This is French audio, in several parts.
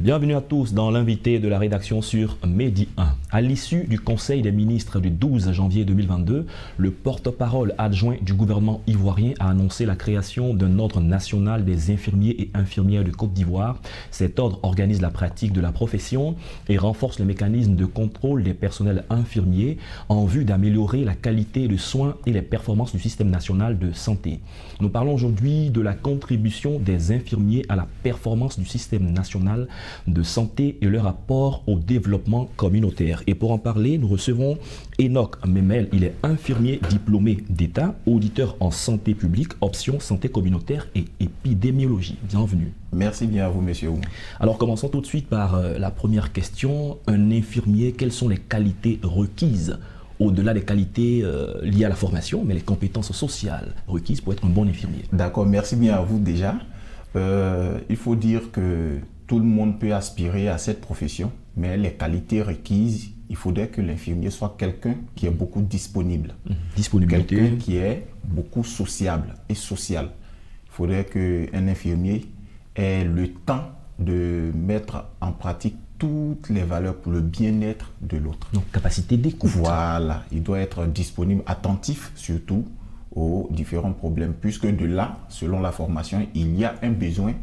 Bienvenue à tous dans l'invité de la rédaction sur Medi 1. À l'issue du Conseil des ministres du 12 janvier 2022, le porte-parole adjoint du gouvernement ivoirien a annoncé la création d'un ordre national des infirmiers et infirmières de Côte d'Ivoire. Cet ordre organise la pratique de la profession et renforce les mécanismes de contrôle des personnels infirmiers en vue d'améliorer la qualité de soins et les performances du système national de santé. Nous parlons aujourd'hui de la contribution des infirmiers à la performance du système national de santé et leur apport au développement communautaire. Et pour en parler, nous recevons Enoch Memel. Il est infirmier diplômé d'État, auditeur en santé publique, option santé communautaire et épidémiologie. Bienvenue. Merci bien à vous, monsieur. Alors, commençons tout de suite par la première question. Un infirmier, quelles sont les qualités requises au-delà des qualités liées à la formation, mais les compétences sociales requises pour être un bon infirmier? D'accord, merci bien à vous déjà. Il faut dire que tout le monde peut aspirer à cette profession, mais les qualités requises, il faudrait que l'infirmier soit quelqu'un qui est beaucoup disponible. Disponibilité. Quelqu'un qui est beaucoup sociable et social. Il faudrait qu'un infirmier ait le temps de mettre en pratique toutes les valeurs pour le bien-être de l'autre. Donc, capacité d'écoute. Voilà, il doit être disponible, attentif surtout aux différents problèmes, puisque de là, selon la formation, il y a un besoin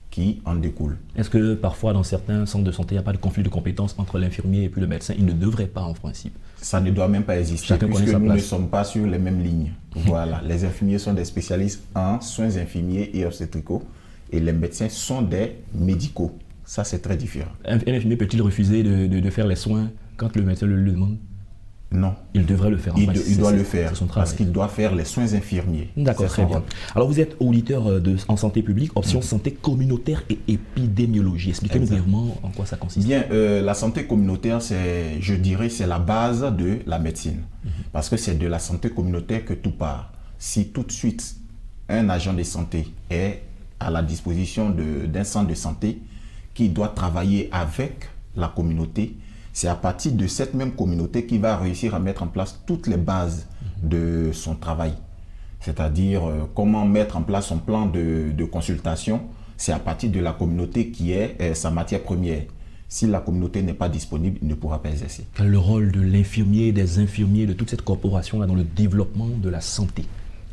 qui en découle. Est-ce que parfois dans certains centres de santé, il n'y a pas de conflit de compétences entre l'infirmier et puis le médecin? Il ne devrait pas en principe. Ça ne doit même pas exister, Chacun puisque nous ne sommes pas sur les mêmes lignes. Voilà, les infirmiers sont des spécialistes en soins infirmiers et obstétricaux, et les médecins sont des médicaux. Ça, c'est très différent. Un infirmier peut-il refuser de faire les soins quand le médecin le demande? Non. Il devrait le faire. Il doit le faire son travail. parce qu'il doit faire les soins infirmiers. D'accord, très bien. Alors, vous êtes auditeur en santé publique, option santé communautaire et épidémiologie. Expliquez-nous brièvement en quoi ça consiste. Bien, la santé communautaire, je dirais, c'est la base de la médecine. Parce que c'est de la santé communautaire que tout part. Si tout de suite, un agent de santé est à la disposition d'un centre de santé qui doit travailler avec la communauté, c'est à partir de cette même communauté qu'il va réussir à mettre en place toutes les bases de son travail. C'est-à-dire comment mettre en place son plan de consultation. C'est à partir de la communauté qui est sa matière première. Si la communauté n'est pas disponible, il ne pourra pas exercer. Quel est le rôle de l'infirmier, des infirmiers, de toute cette corporation-là dans le développement de la santé?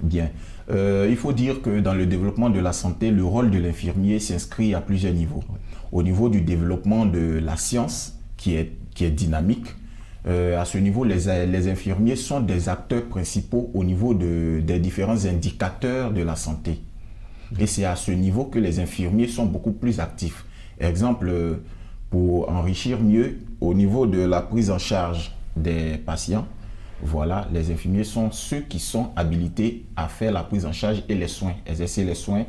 Bien. Il faut dire que dans le développement de la santé, le rôle de l'infirmier s'inscrit à plusieurs niveaux. Au niveau du développement de la science, qui est dynamique. À ce niveau, les infirmiers sont des acteurs principaux au niveau des différents indicateurs de la santé. Et c'est à ce niveau que les infirmiers sont beaucoup plus actifs. Exemple, pour enrichir mieux, au niveau de la prise en charge des patients, voilà, les infirmiers sont ceux qui sont habilités à faire la prise en charge et les soins, exercer les soins,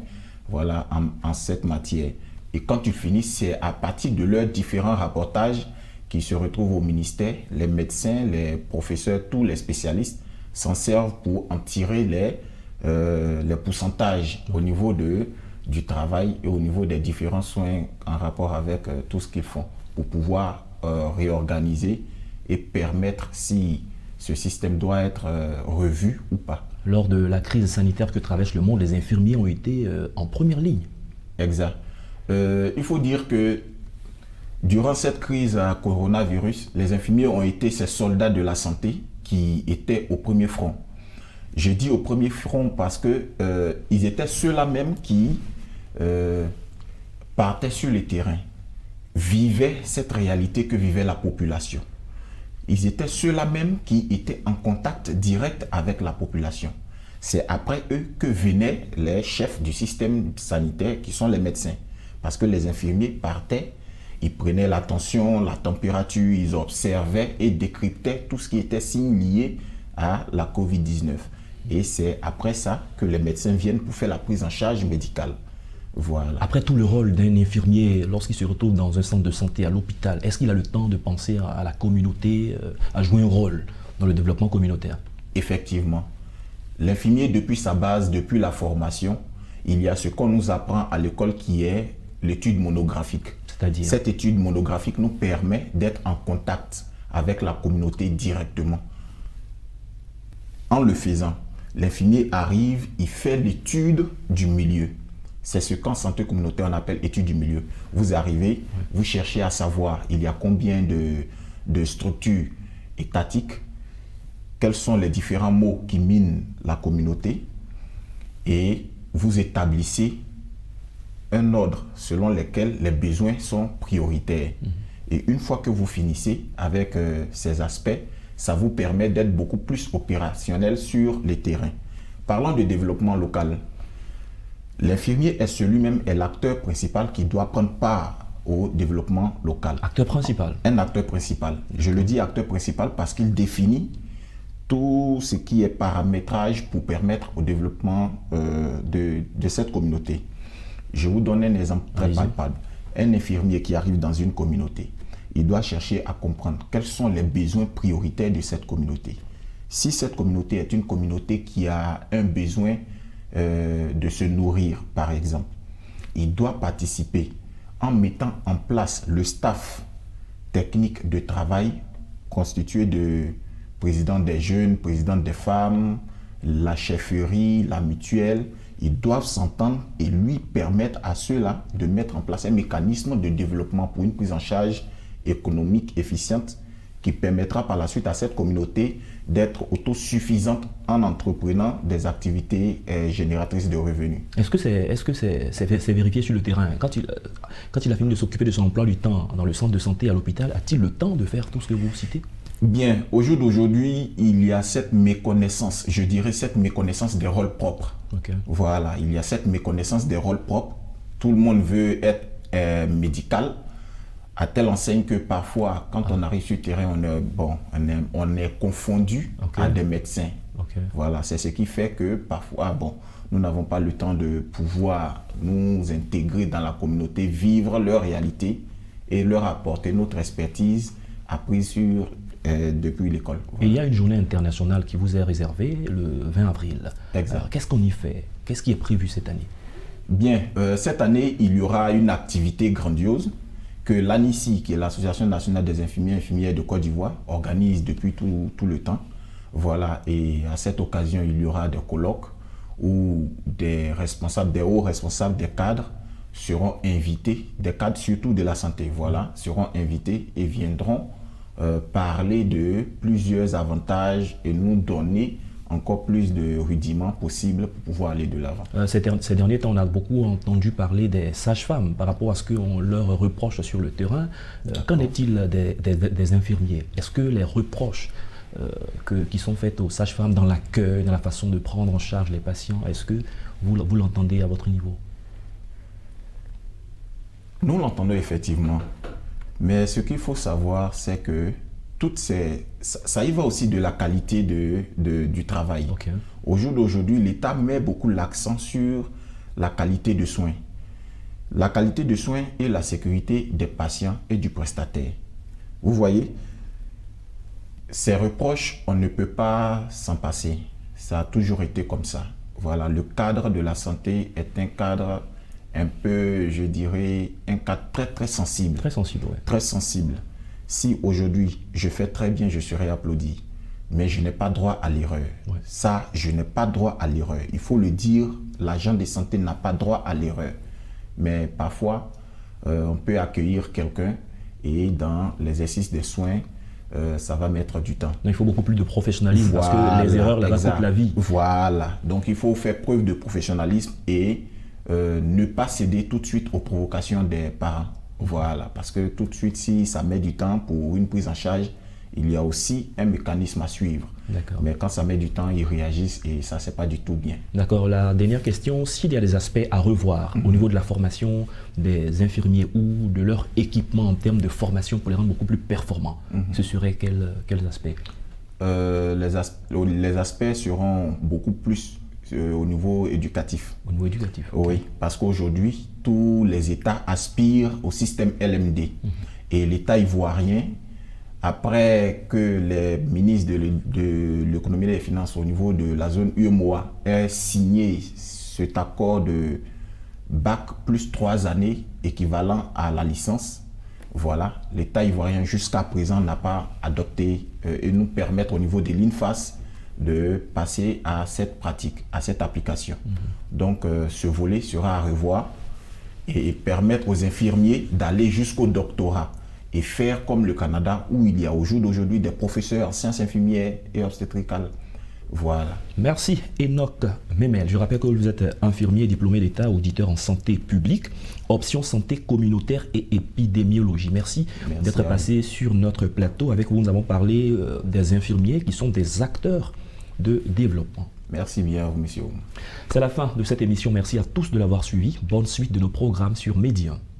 voilà, en cette matière. Et quand ils finissent, c'est à partir de leurs différents rapportages qui se retrouvent au ministère, les médecins, les professeurs, tous les spécialistes s'en servent pour en tirer les pourcentages au niveau du travail et au niveau des différents soins en rapport avec tout ce qu'ils font pour pouvoir réorganiser et permettre si ce système doit être revu ou pas. Lors de la crise sanitaire que traverse le monde, les infirmiers ont été en première ligne. Exact. Il faut dire que durant cette crise à coronavirus, les infirmiers ont été ces soldats de la santé qui étaient au premier front. Je dis au premier front parce que ils étaient ceux-là même qui partaient sur le terrain, vivaient cette réalité que vivait la population. Ils étaient ceux-là même qui étaient en contact direct avec la population. C'est après eux que venaient les chefs du système sanitaire qui sont les médecins. Parce que les infirmiers partaient, ils prenaient la tension, la température, ils observaient et décryptaient tout ce qui était signe lié à la COVID-19. Et c'est après ça que les médecins viennent pour faire la prise en charge médicale. Voilà. Après tout le rôle d'un infirmier, lorsqu'il se retrouve dans un centre de santé à l'hôpital, est-ce qu'il a le temps de penser à la communauté, à jouer un rôle dans le développement communautaire? Effectivement. L'infirmier, depuis sa base, depuis la formation, il y a ce qu'on nous apprend à l'école qui est l'étude monographique. C'est-à-dire? Cette étude monographique nous permet d'être en contact avec la communauté directement. En le faisant, l'infirmier arrive, il fait l'étude du milieu. C'est ce qu'en santé communautaire on appelle étude du milieu. Vous arrivez, vous cherchez à savoir il y a combien de structures étatiques, quels sont les différents maux qui minent la communauté, et vous établissez un ordre selon lequel les besoins sont prioritaires. Et une fois que vous finissez avec ces aspects, ça vous permet d'être beaucoup plus opérationnel sur les terrains. Parlant de développement local, l'infirmier lui-même est l'acteur principal qui doit prendre part au développement local. Acteur principal. Un acteur principal. Je le dis acteur principal parce qu'il définit tout ce qui est paramétrage pour permettre au développement de cette communauté. Je vous donne un exemple très palpable. Un infirmier qui arrive dans une communauté, il doit chercher à comprendre quels sont les besoins prioritaires de cette communauté. Si cette communauté est une communauté qui a un besoin de se nourrir, par exemple, il doit participer en mettant en place le staff technique de travail constitué de président des jeunes, président des femmes, la chefferie, la mutuelle. Ils doivent s'entendre et lui permettre à ceux-là de mettre en place un mécanisme de développement pour une prise en charge économique efficiente qui permettra par la suite à cette communauté d'être autosuffisante en entreprenant des activités génératrices de revenus. Est-ce que c'est vérifié sur le terrain? Quand il a fini de s'occuper de son emploi du temps dans le centre de santé à l'hôpital, a-t-il le temps de faire tout ce que vous citez? Bien, au jour d'aujourd'hui, il y a cette méconnaissance, je dirais cette méconnaissance des rôles propres. Okay. Voilà, il y a cette méconnaissance des rôles propres. Tout le monde veut être médical, à telle enseigne que parfois, quand on arrive sur le terrain, on est confondu à des médecins. Okay. Voilà, c'est ce qui fait que parfois, nous n'avons pas le temps de pouvoir nous intégrer dans la communauté, vivre leur réalité et leur apporter notre expertise apprise depuis l'école. Voilà. Et il y a une journée internationale qui vous est réservée le 20 avril. Exact. Qu'est-ce qu'on y fait? Qu'est-ce qui est prévu cette année? Bien, cette année, il y aura une activité grandiose que l'ANICI, qui est l'Association nationale des infirmiers et infirmières de Côte d'Ivoire, organise depuis tout le temps. Voilà, et à cette occasion, il y aura des colloques où des hauts responsables des cadres seront invités, des cadres surtout de la santé, voilà, seront invités et viendront parler de plusieurs avantages et nous donner encore plus de rudiments possibles pour pouvoir aller de l'avant. Ces derniers temps, on a beaucoup entendu parler des sages-femmes par rapport à ce qu'on leur reproche sur le terrain. Qu'en est-il des infirmiers? Est-ce que les reproches qui sont faits aux sages-femmes dans l'accueil, dans la façon de prendre en charge les patients, est-ce que vous l'entendez à votre niveau? Nous l'entendons effectivement. Mais ce qu'il faut savoir, c'est que ça y va aussi de la qualité du travail. Okay. Au jour d'aujourd'hui, l'État met beaucoup l'accent sur la qualité de soins. La qualité de soins et la sécurité des patients et du prestataire. Vous voyez, ces reproches, on ne peut pas s'en passer. Ça a toujours été comme ça. Voilà, le cadre de la santé est un cadre un peu, je dirais, un cadre très très sensible. Très sensible, oui. Très sensible. Si aujourd'hui je fais très bien, je serai applaudi, mais je n'ai pas droit à l'erreur. Ouais. Ça, je n'ai pas droit à l'erreur. Il faut le dire, l'agent de santé n'a pas droit à l'erreur. Mais parfois, on peut accueillir quelqu'un et dans l'exercice des soins, ça va mettre du temps. Donc, il faut beaucoup plus de professionnalisme parce que les erreurs là-bas coûtent la vie. Voilà. Donc, il faut faire preuve de professionnalisme et ne pas céder tout de suite aux provocations des parents. Voilà, parce que tout de suite, si ça met du temps pour une prise en charge, il y a aussi un mécanisme à suivre. Mais quand ça met du temps, ils réagissent et ça, c'est pas du tout bien. D'accord. La dernière question, s'il y a des aspects à revoir au niveau de la formation des infirmiers ou de leur équipement en termes de formation pour les rendre beaucoup plus performants, ce seraient quels aspects? Les aspects seront beaucoup plus au niveau éducatif. Au niveau éducatif, okay. Oui, parce qu'aujourd'hui, tous les États aspirent au système LMD. Et l'État ivoirien, après que les ministres de l'économie et des finances au niveau de la zone UEMOA aient signé cet accord de bac plus 3 années équivalent à la licence, voilà, l'État ivoirien jusqu'à présent n'a pas adopté et nous permettre au niveau de l'INFAS de passer à cette pratique, à cette application. Donc, ce volet sera à revoir et permettre aux infirmiers d'aller jusqu'au doctorat et faire comme le Canada, où il y a au jour d'aujourd'hui des professeurs en sciences infirmières et obstétricales. Voilà. Merci Enoch Memel. Je rappelle que vous êtes infirmier diplômé d'État, auditeur en santé publique, option santé communautaire et épidémiologie. Merci d'être passé sur notre plateau. Avec vous, nous avons parlé des infirmiers qui sont des acteurs de développement. Merci bien, monsieur. C'est la fin de cette émission. Merci à tous de l'avoir suivi. Bonne suite de nos programmes sur Média 1.